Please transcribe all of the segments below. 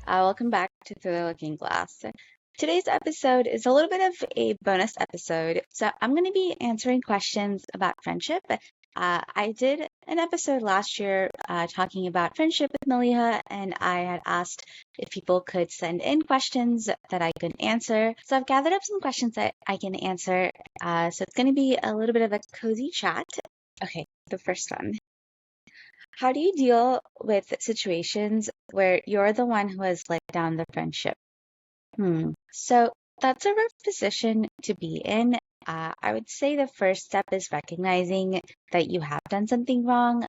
Welcome back to Through the Looking Glass. Today's episode is a little bit of a bonus episode. So, I'm going to be answering questions about friendship. I did an episode last year talking about friendship with Malia, and I had asked if people could send in questions that I could answer. So, I've gathered up some questions that I can answer. So, it's going to be a little bit of a cozy chat. Okay, the first one. How do you deal with situations where you're the one who has let down the friendship? So that's a rough position to be in. I would say the first step is recognizing that you have done something wrong,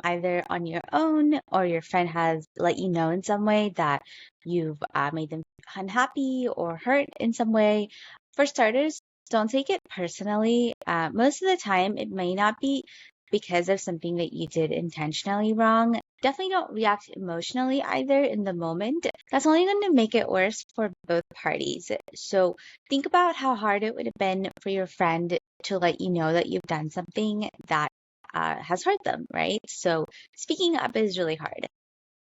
either on your own or your friend has let you know in some way that you've made them unhappy or hurt in some way. For starters, don't take it personally. Most of the time, it may not be because of something that you did intentionally wrong. Definitely don't react emotionally either in the moment. That's only going to make it worse for both parties. So think about how hard it would have been for your friend to let you know that you've done something that has hurt them, right? So speaking up is really hard.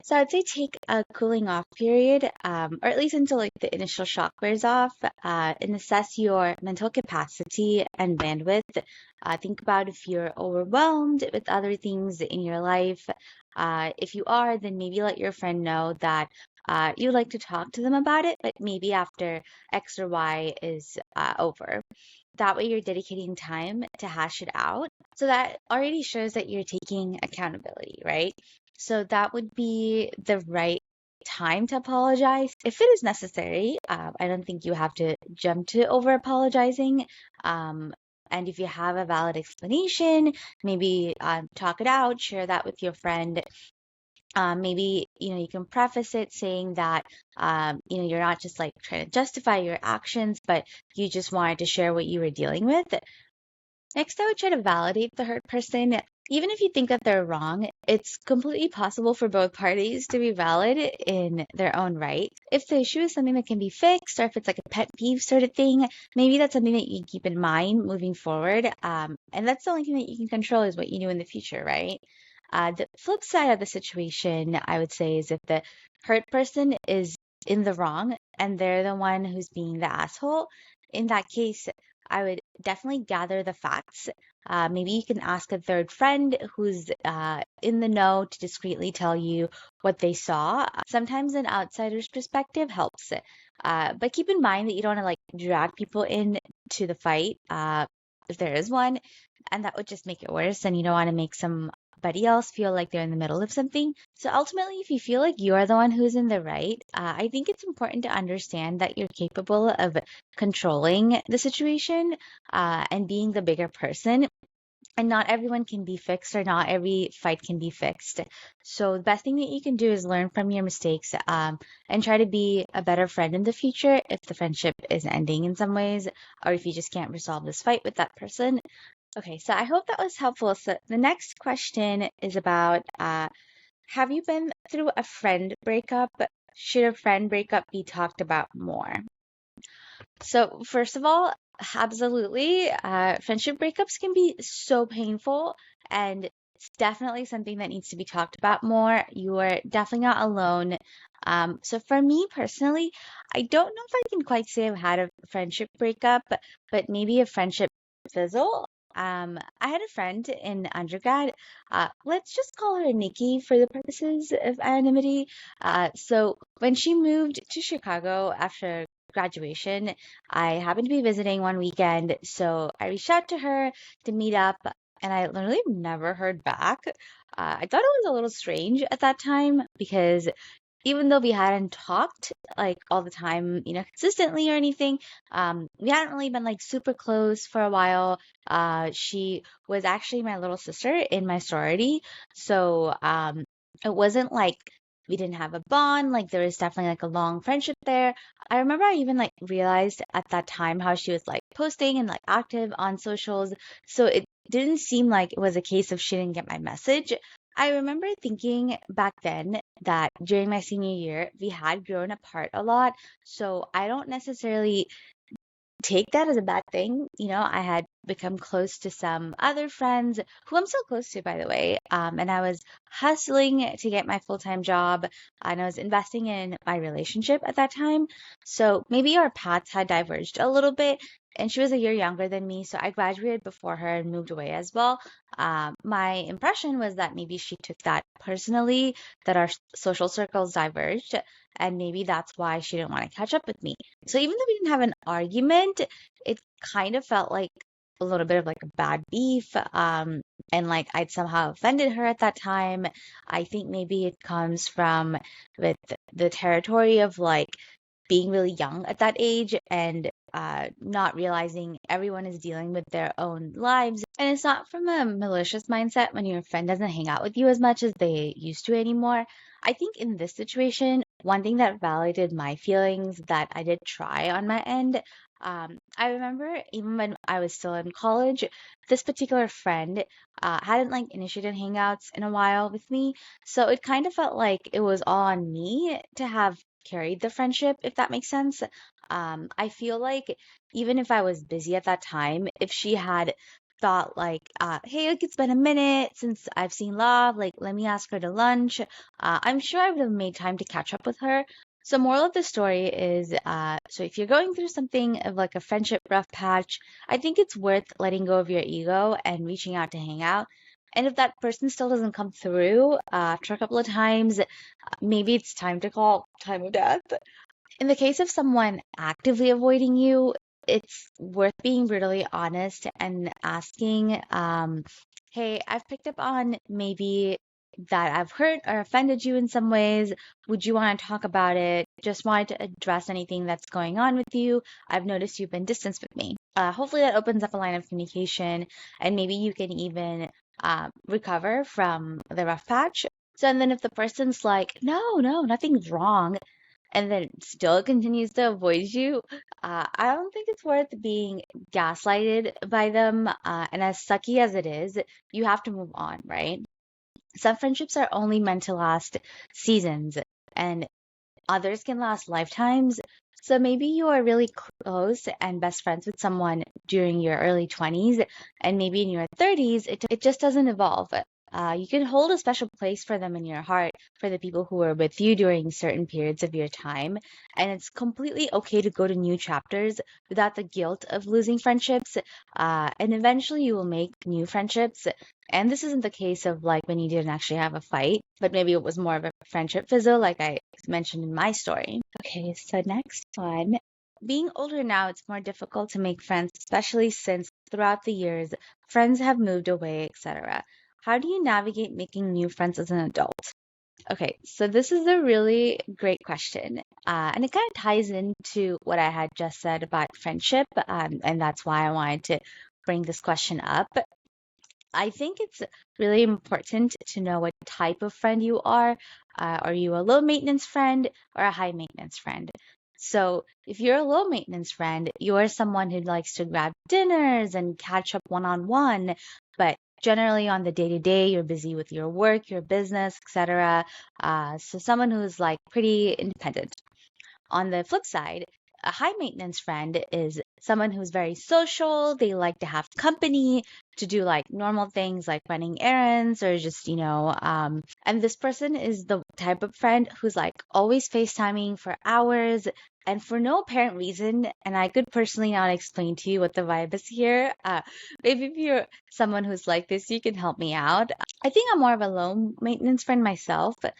So I'd say take a cooling off period, or at least until like the initial shock wears off, and assess your mental capacity and bandwidth. Think about if you're overwhelmed with other things in your life. If you are, then maybe let your friend know that you'd like to talk to them about it, but maybe after X or Y is over. That way you're dedicating time to hash it out. So that already shows that you're taking accountability, right? So that would be the right time to apologize if it is necessary. I don't think you have to jump to over apologizing. Um, and if you have a valid explanation, maybe talk it out, share that with your friend. Maybe you can preface it saying that you're not just like trying to justify your actions, but you just wanted to share what you were dealing with. Next, I would try to validate the hurt person. Even if you think that they're wrong, it's completely possible for both parties to be valid in their own right. If the issue is something that can be fixed, or if it's like a pet peeve sort of thing, maybe that's something that you keep in mind moving forward. And that's the only thing that you can control is what you do in the future, right? The flip side of the situation, I would say, is if the hurt person is in the wrong and they're the one who's being the asshole, in that case, I would definitely gather the facts. Maybe you can ask a third friend who's in the know to discreetly tell you what they saw. Sometimes an outsider's perspective helps. But keep in mind that you don't want to like drag people in to the fight if there is one, and that would just make it worse. And you don't want to make somebody else feel like they're in the middle of something. So ultimately, if you feel like you are the one who's in the right, I think it's important to understand that you're capable of controlling the situation and being the bigger person. And not everyone can be fixed, or not every fight can be fixed. So the best thing that you can do is learn from your mistakes and try to be a better friend in the future if the friendship is ending in some ways, or if you just can't resolve this fight with that person. Okay, so I hope that was helpful. So the next question is about have you been through a friend breakup? Should a friend breakup be talked about more? So, first of all, absolutely. Friendship breakups can be so painful, and it's definitely something that needs to be talked about more. You are definitely not alone. So, for me personally, I don't know if I can quite say I've had a friendship breakup, but maybe a friendship fizzle. I had a friend in undergrad. Let's just call her Nikki for the purposes of anonymity. So when she moved to Chicago after graduation, I happened to be visiting one weekend, so I reached out to her to meet up, and I literally never heard back. I thought it was a little strange at that time because even though we hadn't talked like all the time, consistently or anything, we hadn't really been like super close for a while. She was actually my little sister in my sorority, so it wasn't like we didn't have a bond. Like there was definitely like a long friendship there. I remember I even like realized at that time how she was like posting and like active on socials, so it didn't seem like it was a case of she didn't get my message. I remember thinking back then that during my senior year, we had grown apart a lot. So I don't necessarily take that as a bad thing. I had become close to some other friends who I'm still close to, by the way. And I was hustling to get my full-time job, and I was investing in my relationship at that time. So maybe our paths had diverged a little bit. And she was a year younger than me, so I graduated before her and moved away as well. My impression was that maybe she took that personally, that our social circles diverged, and maybe that's why she didn't want to catch up with me. So even though we didn't have an argument, it kind of felt like a little bit of like a bad beef. And like I'd somehow offended her at that time. I think maybe it comes from with the territory of like being really young at that age and not realizing everyone is dealing with their own lives. And it's not from a malicious mindset when your friend doesn't hang out with you as much as they used to anymore. I think in this situation, one thing that validated my feelings that I did try on my end. I remember even when I was still in college, this particular friend hadn't like initiated hangouts in a while with me. So it kind of felt like it was all on me to have carried the friendship, if that makes sense. I feel like even if I was busy at that time, if she had thought like, hey, like it's been a minute since I've seen Love, like let me ask her to lunch, I'm sure I would have made time to catch up with her. So moral of the story is, so if you're going through something of like a friendship rough patch, I think it's worth letting go of your ego and reaching out to hang out. And if that person still doesn't come through after a couple of times, maybe it's time to call time of death. In the case of someone actively avoiding you, it's worth being brutally honest and asking, hey, I've picked up on maybe that I've hurt or offended you in some ways. Would you want to talk about it? Just wanted to address anything that's going on with you. I've noticed you've been distanced with me. Hopefully, that opens up a line of communication, and maybe you can even recover from the rough patch. So, and then if the person's like, no, no, nothing's wrong, and then still continues to avoid you, I don't think it's worth being gaslighted by them. And as sucky as it is, you have to move on, right? Some friendships are only meant to last seasons, and others can last lifetimes. So maybe you are really close and best friends with someone during your early 20s, and maybe in your 30s, it just doesn't evolve. You can hold a special place for them in your heart for the people who were with you during certain periods of your time. And it's completely okay to go to new chapters without the guilt of losing friendships. And eventually you will make new friendships. And this isn't the case of like when you didn't actually have a fight, but maybe it was more of a friendship fizzle, like I mentioned in my story. Okay, so next one. Being older now, it's more difficult to make friends, especially since throughout the years, friends have moved away, etc. How do you navigate making new friends as an adult? Okay, so this is a really great question. And it kind of ties into what I had just said about friendship. And that's why I wanted to bring this question up. I think it's really important to know what type of friend you are. Are you a low maintenance friend or a high maintenance friend? So, if you're a low maintenance friend, you're someone who likes to grab dinners and catch up one on one, but generally on the day to day, you're busy with your work, your business, etc. So, someone who's like pretty independent. On the flip side, a high maintenance friend is someone who's very social. They like to have company to do like normal things like running errands or just, and this person is the type of friend who's like always FaceTiming for hours and for no apparent reason. And I could personally not explain to you what the vibe is here. Maybe if you're someone who's like this, you can help me out. I think I'm more of a low maintenance friend myself. But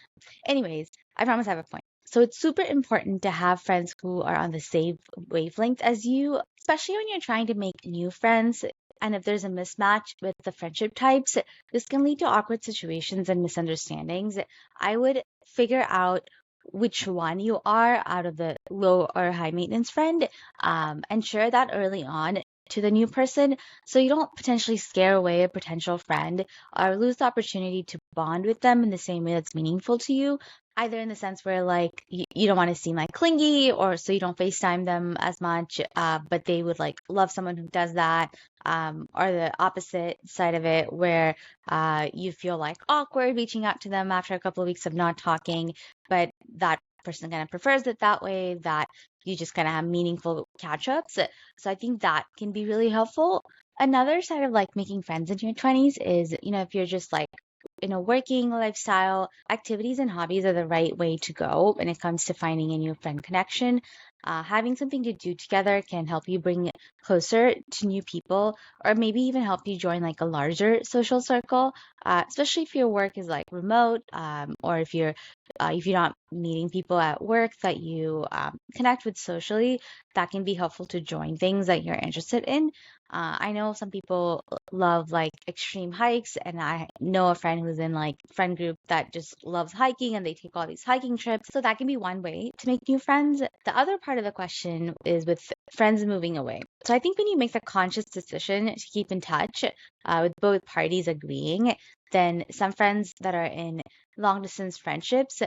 anyways, I promise I have a point. So it's super important to have friends who are on the same wavelength as you, especially when you're trying to make new friends. And if there's a mismatch with the friendship types, this can lead to awkward situations and misunderstandings. I would figure out which one you are out of the low or high maintenance friend, and share that early on to the new person so you don't potentially scare away a potential friend or lose the opportunity to bond with them in the same way that's meaningful to you, either in the sense where like you don't want to seem like clingy or so you don't FaceTime them as much, but they would like love someone who does that, or the opposite side of it where you feel like awkward reaching out to them after a couple of weeks of not talking, but that person kind of prefers it that way, that you just kind of have meaningful catch ups. So I think that can be really helpful. Another side of like making friends in your 20s is, if you're just like in a working lifestyle, activities and hobbies are the right way to go when it comes to finding a new friend connection. Having something to do together can help you bring closer to new people, or maybe even help you join like a larger social circle, especially if your work is like remote, or if you're not meeting people at work that you connect with socially, that can be helpful to join things that you're interested in. I know some people love like extreme hikes, and I know a friend who's in like friend group that just loves hiking and they take all these hiking trips. So that can be one way to make new friends. The other part of the question is with friends moving away. So I think when you make the conscious decision to keep in touch, with both parties agreeing, then some friends that are in long distance friendships,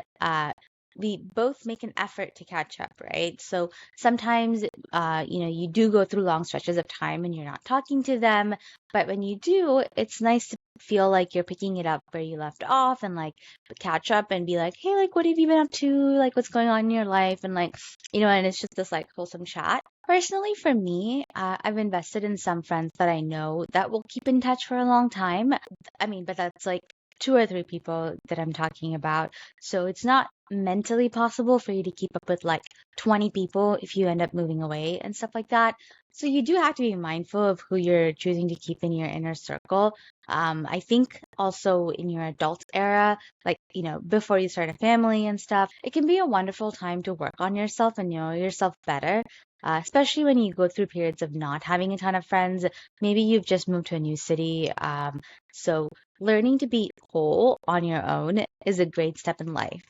we both make an effort to catch up, right? So sometimes, you do go through long stretches of time and you're not talking to them, but when you do, it's nice to feel like you're picking it up where you left off and like catch up and be like, hey, like, what have you been up to? Like, what's going on in your life? And like, and it's just this like wholesome chat. Personally, for me, I've invested in some friends that I know that will keep in touch for a long time. I mean, but that's like two or three people that I'm talking about. So it's not mentally possible for you to keep up with like 20 people if you end up moving away and stuff like that. So you do have to be mindful of who you're choosing to keep in your inner circle. I think also in your adult era, like, before you start a family and stuff, it can be a wonderful time to work on yourself and know yourself better. Especially when you go through periods of not having a ton of friends. Maybe you've just moved to a new city. So learning to be whole on your own is a great step in life.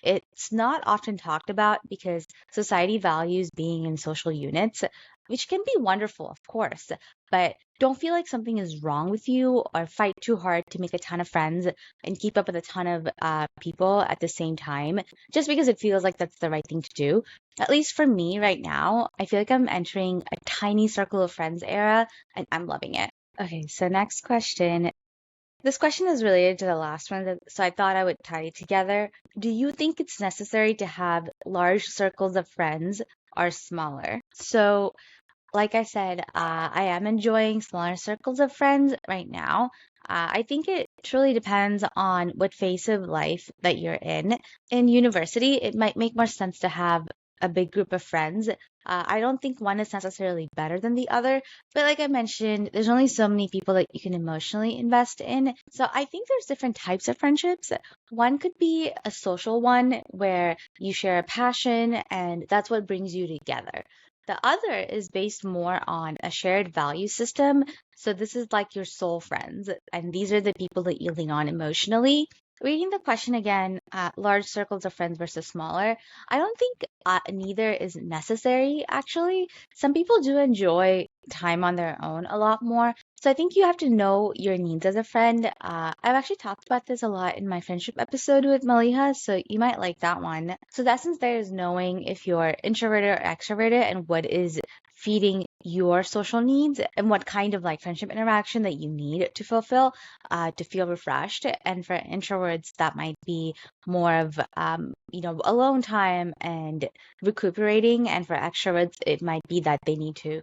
It's not often talked about because society values being in social units, which can be wonderful, of course, but don't feel like something is wrong with you or fight too hard to make a ton of friends and keep up with a ton of people at the same time just because it feels like that's the right thing to do. At least for me right now, I feel like I'm entering a tiny circle of friends era and I'm loving it. Okay, so next question. This question is related to the last one, so I thought I would tie it together. Do you think it's necessary to have large circles of friends or smaller? So, like I said, I am enjoying smaller circles of friends right now. I think it truly depends on what phase of life that you're in. In university, it might make more sense to have a big group of friends. I don't think one is necessarily better than the other, but like I mentioned, there's only so many people that you can emotionally invest in. So I think there's different types of friendships. One could be a social one where you share a passion and that's what brings you together. The other is based more on a shared value system. So this is like your soul friends, and these are the people that you lean on emotionally. Reading the question again, large circles of friends versus smaller, I don't think neither is necessary, actually. Some people do enjoy time on their own a lot more. So I think you have to know your needs as a friend. I've actually talked about this a lot in my friendship episode with Maliha, so you might like that one. So the essence there is knowing if you're introverted or extroverted and what is feeding your social needs and what kind of like friendship interaction that you need to fulfill to feel refreshed. And for introverts, that might be more of alone time and recuperating. And for extroverts, it might be that they need to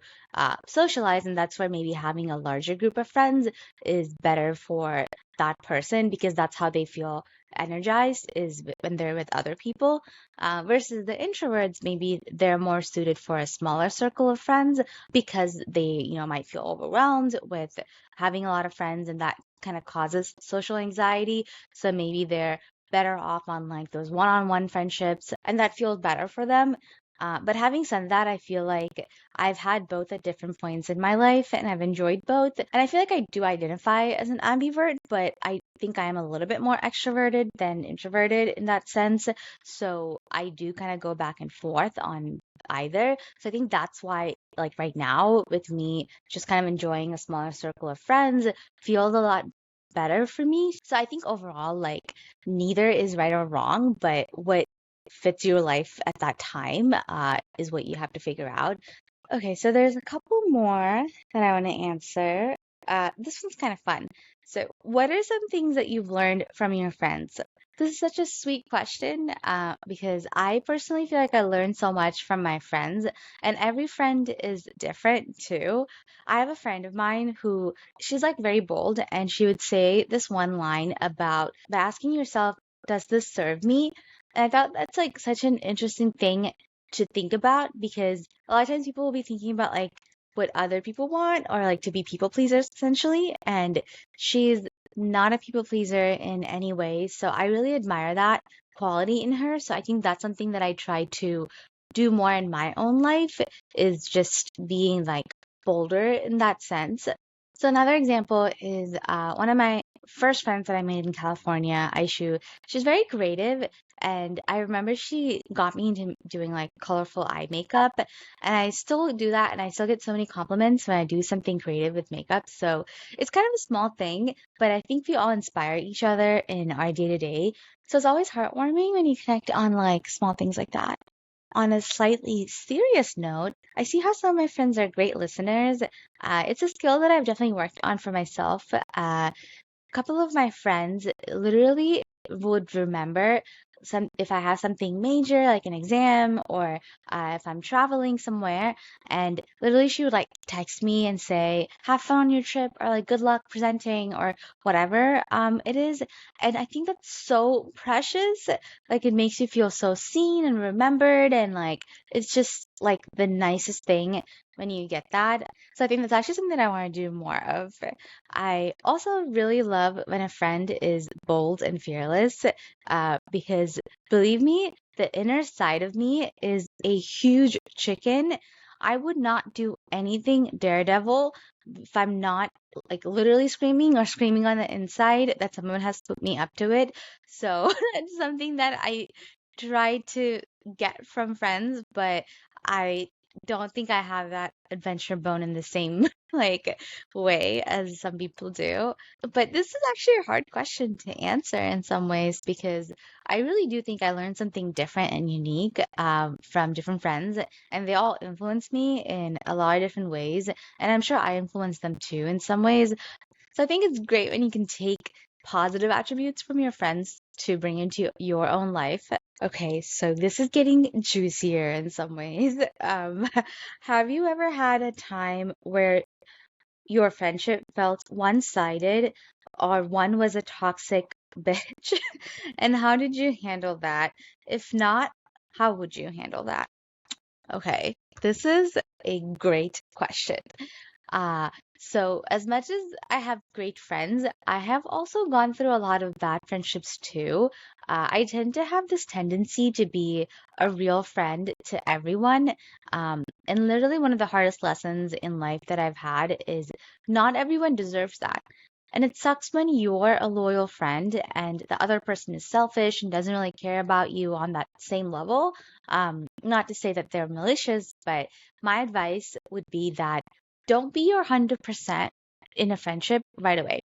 socialize, and that's where maybe having a larger group of friends is better for that person because that's how they feel energized is when they're with other people, versus the introverts, maybe they're more suited for a smaller circle of friends because they might feel overwhelmed with having a lot of friends, and that kind of causes social anxiety. So maybe they're better off on like those one-on-one friendships and that feels better for them. But having said that, I feel like I've had both at different points in my life and I've enjoyed both. And I feel like I do identify as an ambivert, but I think I am a little bit more extroverted than introverted in that sense. So I do kind of go back and forth on either. So I think that's why, like right now, with me just kind of enjoying a smaller circle of friends feels a lot better for me. So I think overall, like neither is right or wrong, but what fits your life at that time is what you have to figure out. Okay, so there's a couple more that I want to answer. This one's kind of fun. So, what are some things that you've learned from your friends? This is such a sweet question because I personally feel like I learned so much from my friends, and every friend is different too. I have a friend of mine who she's like very bold, and she would say this one line about asking yourself, does this serve me? And I thought that's like such an interesting thing to think about because a lot of times people will be thinking about like what other people want or like to be people pleasers essentially. And she's not a people pleaser in any way. So I really admire that quality in her. So I think that's something that I try to do more in my own life is just being like bolder in that sense. So another example is one of my first friends that I made in California, Aishu. She's very creative, and I remember she got me into doing like colorful eye makeup, and I still do that, and I still get so many compliments when I do something creative with makeup. So it's kind of a small thing, but I think we all inspire each other in our day to day. So it's always heartwarming when you connect on like small things like that. On a slightly serious note, I see how some of my friends are great listeners. It's a skill that I've definitely worked on for myself. Couple of my friends literally would remember some if I have something major like an exam or if I'm traveling somewhere, and literally she would like text me and say have fun on your trip or like good luck presenting or whatever it is. And I think that's so precious. Like it makes you feel so seen and remembered, and like it's just like the nicest thing when you get that. So I think that's actually something that I want to do more of. I also really love when a friend is bold and fearless, because believe me, the inner side of me is a huge chicken. I would not do anything daredevil if I'm not like literally screaming or screaming on the inside that someone has put me up to it. So that's something that I try to get from friends, but I don't think I have that adventure bone in the same like way as some people do. But this is actually a hard question to answer in some ways because I really do think I learned something different and unique from different friends, and they all influence me in a lot of different ways. And I'm sure I influence them too in some ways. So I think it's great when you can take positive attributes from your friends to bring into your own life. Okay, so this is getting juicier in some ways. Have you ever had a time where your friendship felt one-sided or one was a toxic bitch? And how did you handle that? If not, how would you handle that? Okay, this is a great question. Uh, so as much as I have great friends, I have also gone through a lot of bad friendships too. I tend to have this tendency to be a real friend to everyone. And literally one of the hardest lessons in life that I've had is not everyone deserves that. And it sucks when you're a loyal friend and the other person is selfish and doesn't really care about you on that same level. Not to say that they're malicious, but my advice would be that don't be your 100% in a friendship right away.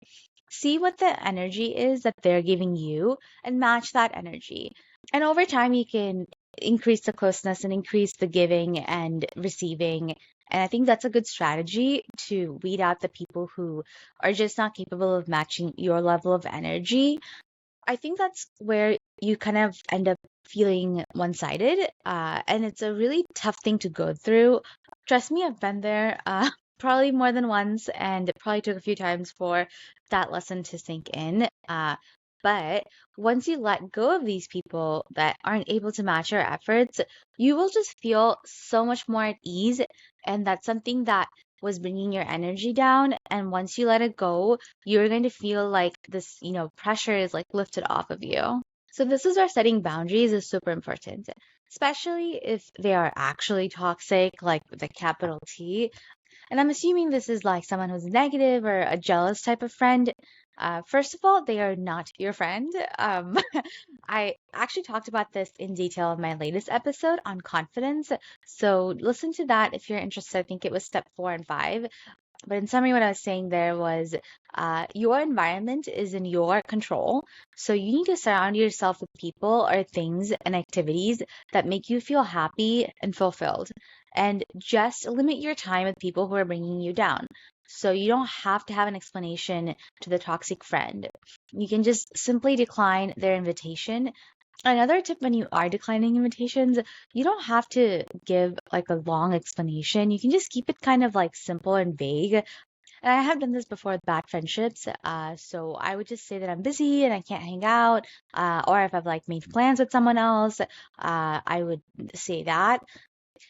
See what the energy is that they're giving you and match that energy. And over time, you can increase the closeness and increase the giving and receiving. And I think that's a good strategy to weed out the people who are just not capable of matching your level of energy. I think that's where you kind of end up feeling one-sided, and it's a really tough thing to go through. Trust me, I've been there, probably more than once, and it probably took a few times for that lesson to sink in. But once you let go of these people that aren't able to match your efforts, you will just feel so much more at ease, and that's something that was bringing your energy down. And once you let it go, you're going to feel like this, pressure is like lifted off of you. So this is where setting boundaries is super important, especially if they are actually toxic, like with a capital T. And I'm assuming this is like someone who's negative or a jealous type of friend. First of all, they are not your friend. Um, I actually talked about this in detail in my latest episode on confidence. So listen to that if you're interested. I think it was step 4 and 5. But in summary, what I was saying there was your environment is in your control. So you need to surround yourself with people or things and activities that make you feel happy and fulfilled. And just limit your time with people who are bringing you down. So you don't have to have an explanation to the toxic friend. You can just simply decline their invitation. Another tip when you are declining invitations, you don't have to give like a long explanation. You can just keep it kind of like simple and vague. And I have done this before with bad friendships. So I would just say that I'm busy and I can't hang out. Or if I've like made plans with someone else, I would say that.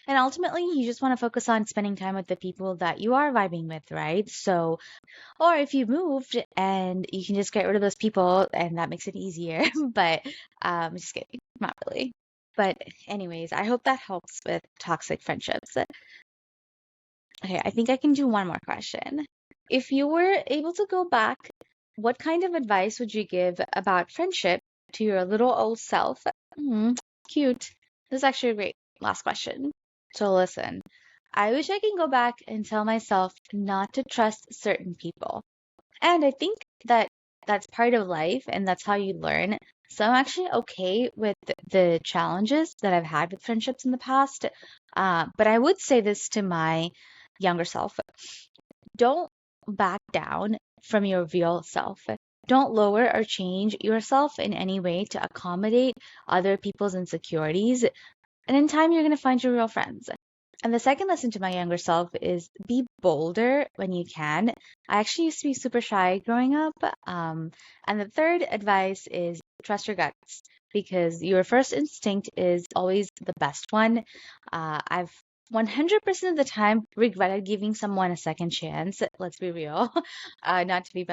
And ultimately, you just want to focus on spending time with the people that you are vibing with, right? So, or if you moved and you can just get rid of those people and that makes it easier. But just kidding, not really. But anyways, I hope that helps with toxic friendships. Okay, I think I can do one more question. If you were able to go back, what kind of advice would you give about friendship to your little old self? Hmm, cute. This is actually a great last question. So listen, I wish I can go back and tell myself not to trust certain people. And I think that that's part of life and that's how you learn. So I'm actually okay with the challenges that I've had with friendships in the past. But I would say this to my younger self. Don't back down from your real self. Don't lower or change yourself in any way to accommodate other people's insecurities. And in time, you're going to find your real friends. And the second lesson to my younger self is be bolder when you can. I actually used to be super shy growing up. And the third advice is trust your guts because your first instinct is always the best one. I've 100% of the time regretted giving someone a second chance. Let's be real. Not to be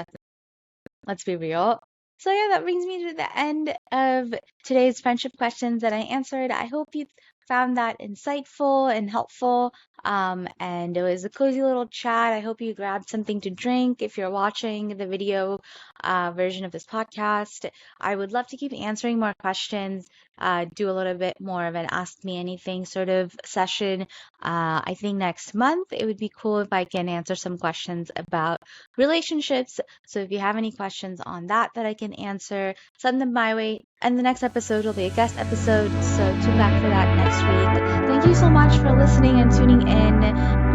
Let's be real. So yeah, that brings me to the end of today's friendship questions that I answered. I hope you found that insightful and helpful. And it was a cozy little chat. I hope you grabbed something to drink if you're watching the video version of this podcast. I would love to keep answering more questions, do a little bit more of an Ask Me Anything sort of session. I think next month it would be cool if I can answer some questions about relationships. So if you have any questions on that I can answer, send them my way. And the next episode will be a guest episode. So tune back for that next week. Thank you so much for listening and tuning in.